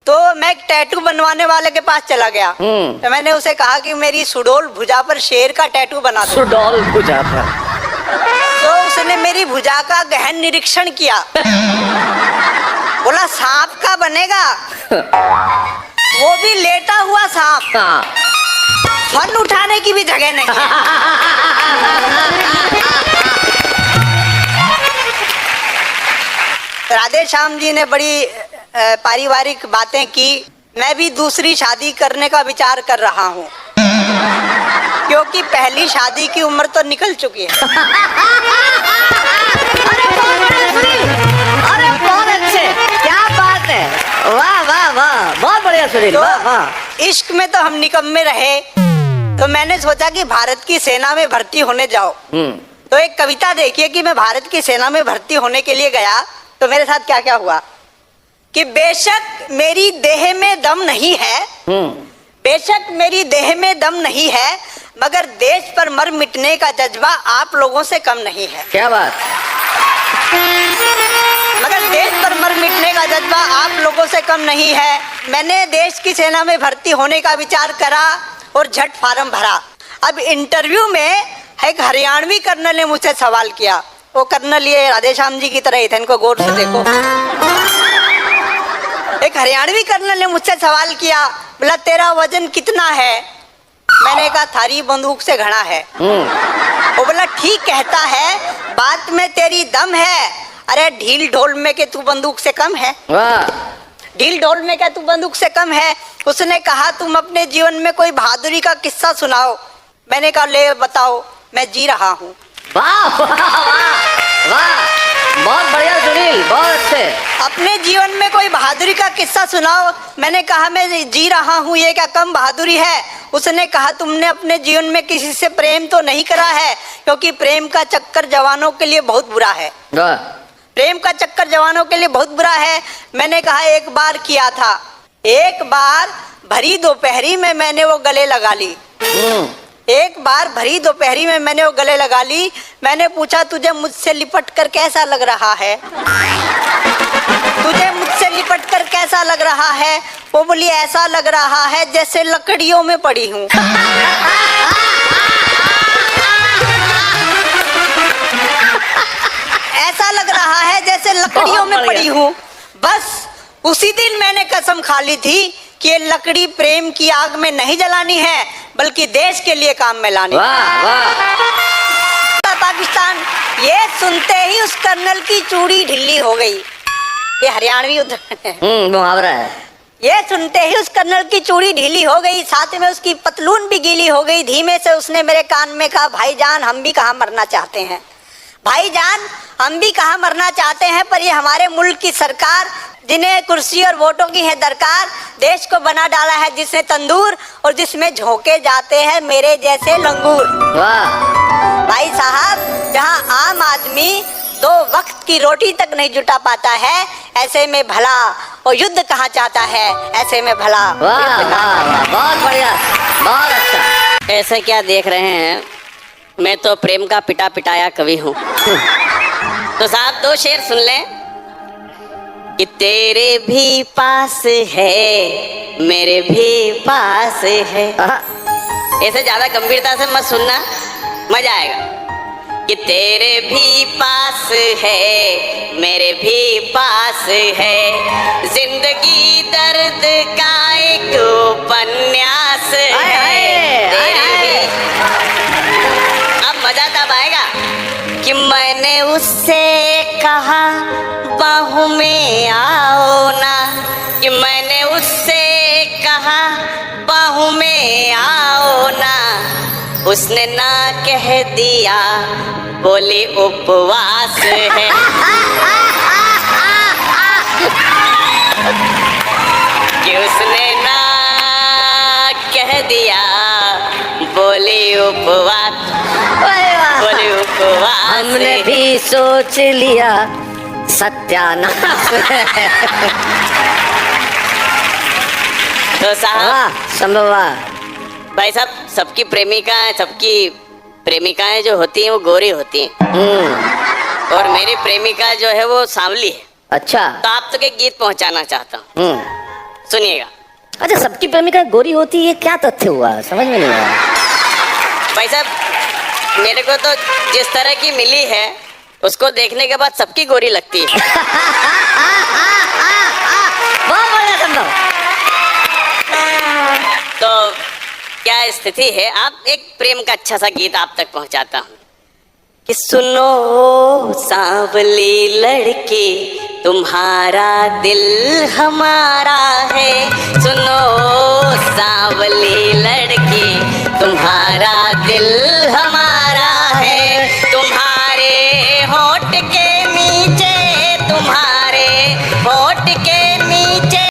तो मैं एक टैटू बनवाने वाले के पास चला गया। तो मैंने उसे कहा कि मेरी सुडौल भुजा पर शेर का टैटू बना दो। सुडौल भुजा पर? तो उसने मेरी भुजा का गहन निरीक्षण किया। बोला सांप का बनेगा, वो भी लेटा हुआ सांप। हाँ। फन उठाने की भी जगह नहीं है। राधे श्याम जी ने बड़ी पारिवारिक बातें की। मैं भी दूसरी शादी करने का विचार कर रहा हूँ, क्योंकि पहली शादी की उम्र तो निकल चुकी है। अरे बहुत अच्छे, क्या बात है, वाह वाह वाह, बहुत बढ़िया सुनील, तो वाह वाह। इश्क में तो हम निकम्मे रहे, तो मैंने सोचा कि भारत की सेना में भर्ती होने जाओ। तो एक कविता देखिए कि मैं भारत की सेना में भर्ती होने के लिए गया तो मेरे साथ क्या क्या हुआ कि बेशक मेरी देह में दम नहीं है, बेशक मेरी देह में दम नहीं है, मगर देश पर मर मिटने का जज्बा आप लोगों से कम नहीं है। क्या बात। मगर देश पर मर मिटने का जज्बा आप लोगों से कम नहीं है। मैंने देश की सेना में भर्ती होने का विचार करा और झट फार्म भरा। अब इंटरव्यू में एक हरियाणवी कर्नल ने मुझसे सवाल किया। वो कर्नल ये राधे श्याम जी की तरह ही थे, इनको गौर से देखो। एक हरियाणवी कर्नल ने मुझसे सवाल किया, बोला तेरा वजन कितना है? मैंने कहा थारी बंदूक से घना है। वो बोला ठीक कहता है, बात में तेरी दम है। अरे ढील ढोल में के तू बंदूक से कम है, ढील ढोल में क्या तू बंदूक से कम है। उसने कहा तुम अपने जीवन में कोई बहादुरी का किस्सा सुनाओ। मैंने कहा ले बताओ, मैं जी रहा हूँ। वाह वाह वाह, बहुत बढ़िया सुनील, बहुत अच्छे। अपने जीवन में कोई बहादुरी का किस्सा सुनाओ। मैंने कहा मैं जी रहा हूँ, ये क्या कम बहादुरी है? उसने कहा तुमने अपने जीवन में किसी से प्रेम तो नहीं करा है, क्योंकि प्रेम का चक्कर जवानों के लिए बहुत बुरा है। प्रेम का चक्कर जवानों के लिए बहुत बुरा है। मैंने कहा एक बार किया था, एक बार भरी दोपहरी में मैंने वो गले लगा ली। एक बार भरी दोपहरी में मैंने वो गले लगा ली। मैंने पूछा तुझे मुझसे लिपट कर कैसा लग रहा है? तुझे मुझसे लिपट कर कैसा लग रहा है? वो बोली ऐसा लग रहा है जैसे लकड़ियों में पड़ी हूँ। ऐसा लग रहा है जैसे लकड़ियों में पड़ी हूँ। बस उसी दिन मैंने कसम खा ली थी कि ये लकड़ी प्रेम की आग में नहीं जलानी है, बल्कि देश के लिए काम में लानी। वाह वाह। पाकिस्तान, ये सुनते ही उस कर्नल की चूड़ी ढिल्ली हो गई। ये हरियाणवी मुहावरा है। ये सुनते ही उस कर्नल की चूड़ी ढीली हो गई, साथ में उसकी पतलून भी गीली हो गई। धीमे से उसने मेरे कान में कहा भाईजान हम भी कहाँ मरना चाहते हैं, भाईजान हम भी कहाँ मरना चाहते हैं, पर ये हमारे मुल्क की सरकार जिन्हें कुर्सी और वोटों की है दरकार, देश को बना डाला है जिसने तंदूर, और जिसमें झोंके जाते हैं मेरे जैसे लंगूर। वाह भाई साहब, जहाँ आम आदमी 2 वक्त की रोटी तक नहीं जुटा पाता है, ऐसे में भला वो युद्ध कहाँ चाहता है, ऐसे में भला। वाह वाह, बहुत बढ़िया, बहुत अच्छा। ऐसे क्या देख रहे हैं, मैं तो प्रेम का पिटा पिटाया कवि हूँ। तो साहब 2 शेर सुन लें कि तेरे भी पास है मेरे भी पास है। ऐसे ज्यादा गंभीरता से मत सुनना, मजा आएगा। कि तेरे भी पास है मेरे भी पास है, जिंदगी दर्द का एक उपन्यास है। अब मजा तब आएगा कि मैंने उससे कहा बाहों में आओ ना, कि मैंने उससे कहा बाहों में आओ ना, उसने ना कह दिया बोली उपवास है। कि उसने ना कह दिया बोली उपवास, बोली उपवास। हमने भी सोच लिया सत्यानाश। तो साहब संभव भाई साहब, सबकी प्रेमिकाएं जो होती हैं वो गोरी होती हैं, और मेरी प्रेमिका जो है वो सांवली है। अच्छा, तो आप तक एक गीत पहुंचाना चाहता हूँ। सुनिएगा। अच्छा, सबकी प्रेमिका गोरी होती है, क्या तथ्य हुआ, समझ में नहीं आया। भाई साहब, मेरे को तो जिस तरह की मिली है उसको देखने के बाद सबकी गोरी लगती है। बहुत बढ़िया संभव। तो क्या स्थिति है, आप एक प्रेम का अच्छा सा गीत आप तक पहुंचाता हूं कि सुनो सांवली लड़की, तुम्हारा दिल हमारा है। सुनो सांवली लड़की, तुम्हारा दिल हमारा